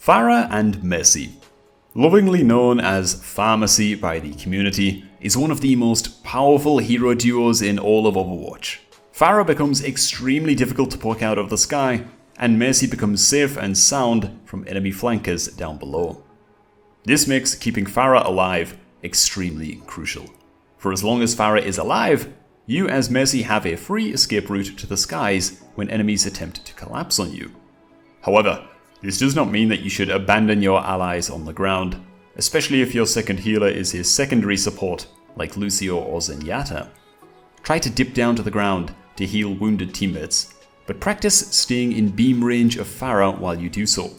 Pharah and Mercy. Lovingly known as PHARAH-MERCY by the community, is one of the most powerful hero duos in all of Overwatch. Pharah becomes extremely difficult to poke out of the sky, and Mercy becomes safe and sound from enemy flankers down below. This makes keeping Pharah alive extremely crucial. For as long as Pharah is alive, you as Mercy have a free escape route to the skies when enemies attempt to collapse on you. However, this does not mean that you should abandon your allies on the ground, especially if your second healer is his secondary support like Lucio or Zenyatta. Try to dip down to the ground to heal wounded teammates, but practice staying in beam range of Pharah while you do so,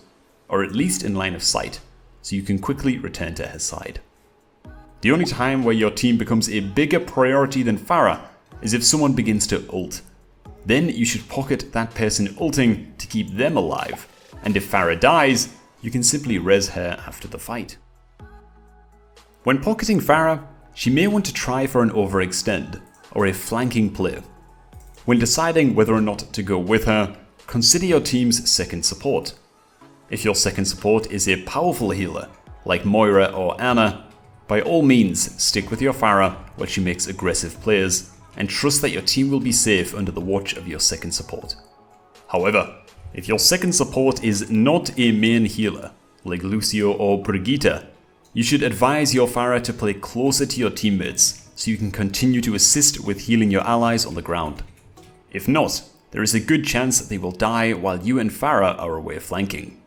or at least in line of sight, so you can quickly return to her side. The only time where your team becomes a bigger priority than Pharah is if someone begins to ult. Then you should pocket that person ulting to keep them alive, and if Pharah dies, you can simply res her after the fight. When pocketing Pharah, she may want to try for an overextend or a flanking play. When deciding whether or not to go with her, consider your team's second support. If your second support is a powerful healer, like Moira or Ana, by all means stick with your Pharah while she makes aggressive plays, and trust that your team will be safe under the watch of your second support. However, if your second support is not a main healer, like Lucio or Brigitte, you should advise your Pharah to play closer to your teammates so you can continue to assist with healing your allies on the ground. If not, there is a good chance that they will die while you and Pharah are away flanking.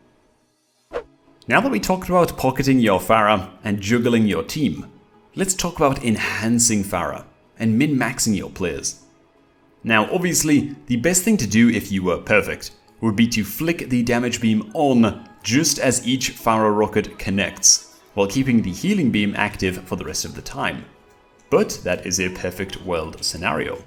Now that we talked about pocketing your Pharah and juggling your team, let's talk about enhancing Pharah and min-maxing your plays. Now obviously, the best thing to do if you were perfect would be to flick the damage beam on just as each Pharah rocket connects, while keeping the healing beam active for the rest of the time. But that is a perfect world scenario.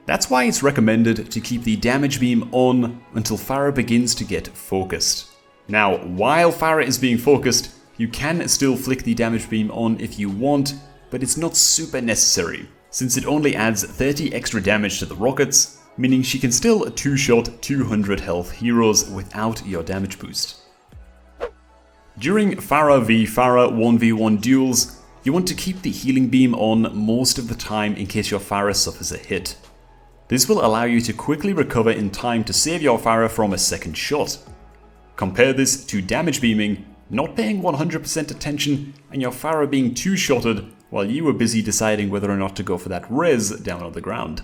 That's why it's recommended to keep the damage beam on until Pharah begins to get focused. Now, while Pharah is being focused, you can still flick the damage beam on if you want, but it's not super necessary, since it only adds 30 extra damage to the rockets, meaning she can still two-shot 200 health heroes without your damage boost. During Pharah v Pharah 1v1 duels, you want to keep the healing beam on most of the time in case your Pharah suffers a hit. This will allow you to quickly recover in time to save your Pharah from a second shot. Compare this to damage beaming, not paying 100% attention, and your Pharah being two-shotted while you were busy deciding whether or not to go for that res down on the ground.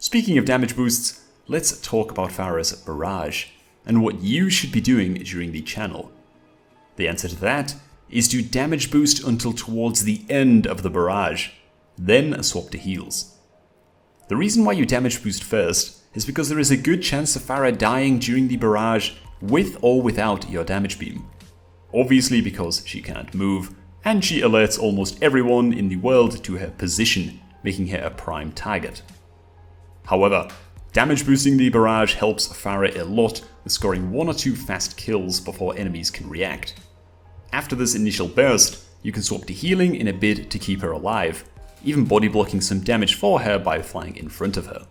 Speaking of damage boosts, let's talk about Pharah's Barrage, and what you should be doing during the channel. The answer to that is to damage boost until towards the end of the Barrage, then swap to heals. The reason why you damage boost first is because there is a good chance of Pharah dying during the Barrage with or without your damage beam. Obviously because she can't move, and she alerts almost everyone in the world to her position, making her a prime target. However, damage boosting the Barrage helps Pharah a lot with scoring 1 or 2 fast kills before enemies can react. After this initial burst, you can swap to healing in a bid to keep her alive, even body blocking some damage for her by flying in front of her.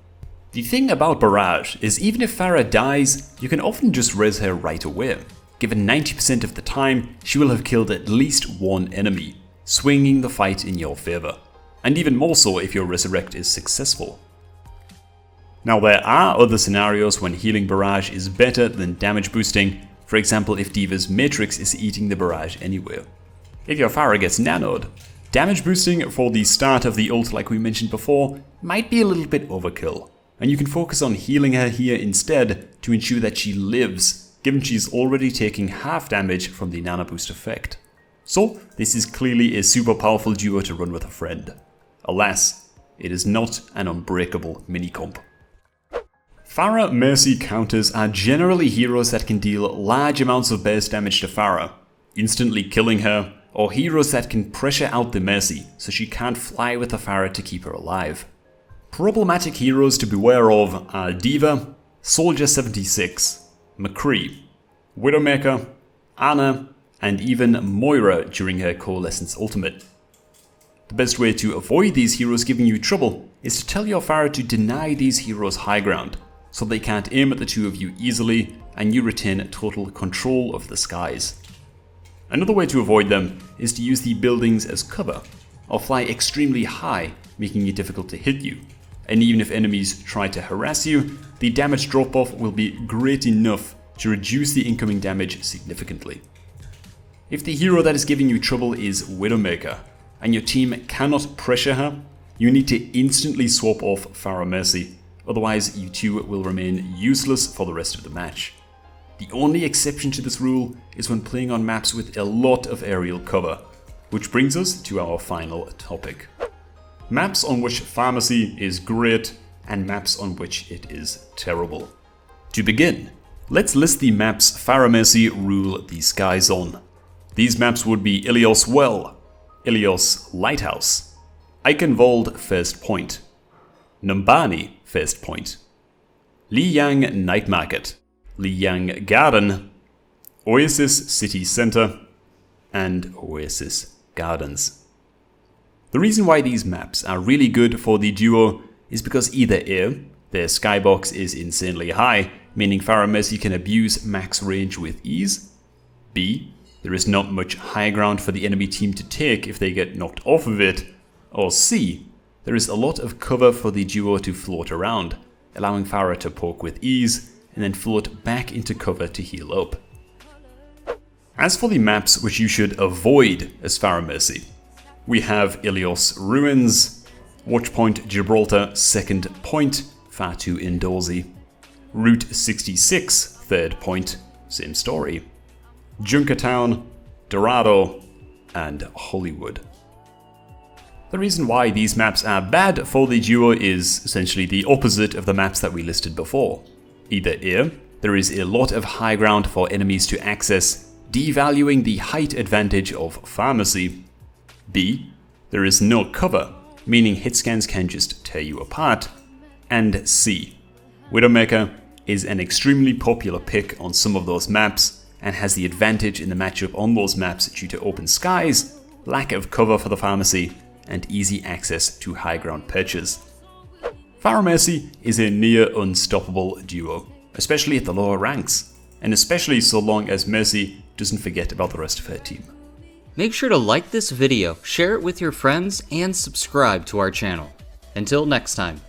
The thing about Barrage is even if Pharah dies, you can often just res her right away. Given 90% of the time, she will have killed at least one enemy, swinging the fight in your favor. And even more so if your resurrect is successful. Now there are other scenarios when healing Barrage is better than damage boosting, for example if D.Va's Matrix is eating the Barrage anyway. If your Pharah gets nanoed, damage boosting for the start of the ult like we mentioned before might be a little bit overkill, and you can focus on healing her here instead to ensure that she lives, given she's already taking half damage from the nano boost effect. So this is clearly a super powerful duo to run with a friend. Alas, it is not an unbreakable mini-comp. Pharah-Mercy counters are generally heroes that can deal large amounts of burst damage to Pharah, instantly killing her, or heroes that can pressure out the Mercy so she can't fly with the Pharah to keep her alive. Problematic heroes to beware of are D.Va, Soldier 76, McCree, Widowmaker, Ana, and even Moira during her Coalescence ultimate. The best way to avoid these heroes giving you trouble is to tell your Pharah to deny these heroes high ground, so they can't aim at the two of you easily and you retain total control of the skies. Another way to avoid them is to use the buildings as cover, or fly extremely high, making it difficult to hit you. And even if enemies try to harass you, the damage drop-off will be great enough to reduce the incoming damage significantly. If the hero that is giving you trouble is Widowmaker, and your team cannot pressure her, you need to instantly swap off Pharah-Mercy, otherwise you two will remain useless for the rest of the match. The only exception to this rule is when playing on maps with a lot of aerial cover, which brings us to our final topic. Maps on which Pharah-Mercy is great and maps on which it is terrible. To begin, let's list the maps Pharah-Mercy rule the skies on. These maps would be Ilios Well, Ilios Lighthouse, Eichenwald First Point, Numbani First Point, Liyang Night Market, Liyang Garden, Oasis City Center, and Oasis Gardens. The reason why these maps are really good for the duo is because either A, their skybox is insanely high, meaning Pharah-Mercy can abuse max range with ease, B, there is not much high ground for the enemy team to take if they get knocked off of it, or C, there is a lot of cover for the duo to float around, allowing Pharah to poke with ease and then float back into cover to heal up. As for the maps which you should avoid as Pharah-Mercy, we have Ilios Ruins, Watchpoint Gibraltar Second Point, far too indoorsy, Route 66 Third Point, same story, Junkertown, Dorado, and Hollywood. The reason why these maps are bad for the duo is essentially the opposite of the maps that we listed before. Either A, there is a lot of high ground for enemies to access, devaluing the height advantage of Pharah-Mercy. B, there is no cover, meaning hit scans can just tear you apart. And C, Widowmaker is an extremely popular pick on some of those maps and has the advantage in the matchup on those maps due to open skies, lack of cover for the Pharah-Mercy, and easy access to high ground perches. Pharah-Mercy is a near unstoppable duo, especially at the lower ranks, and especially so long as Mercy doesn't forget about the rest of her team. Make sure to like this video, share it with your friends, and subscribe to our channel. Until next time.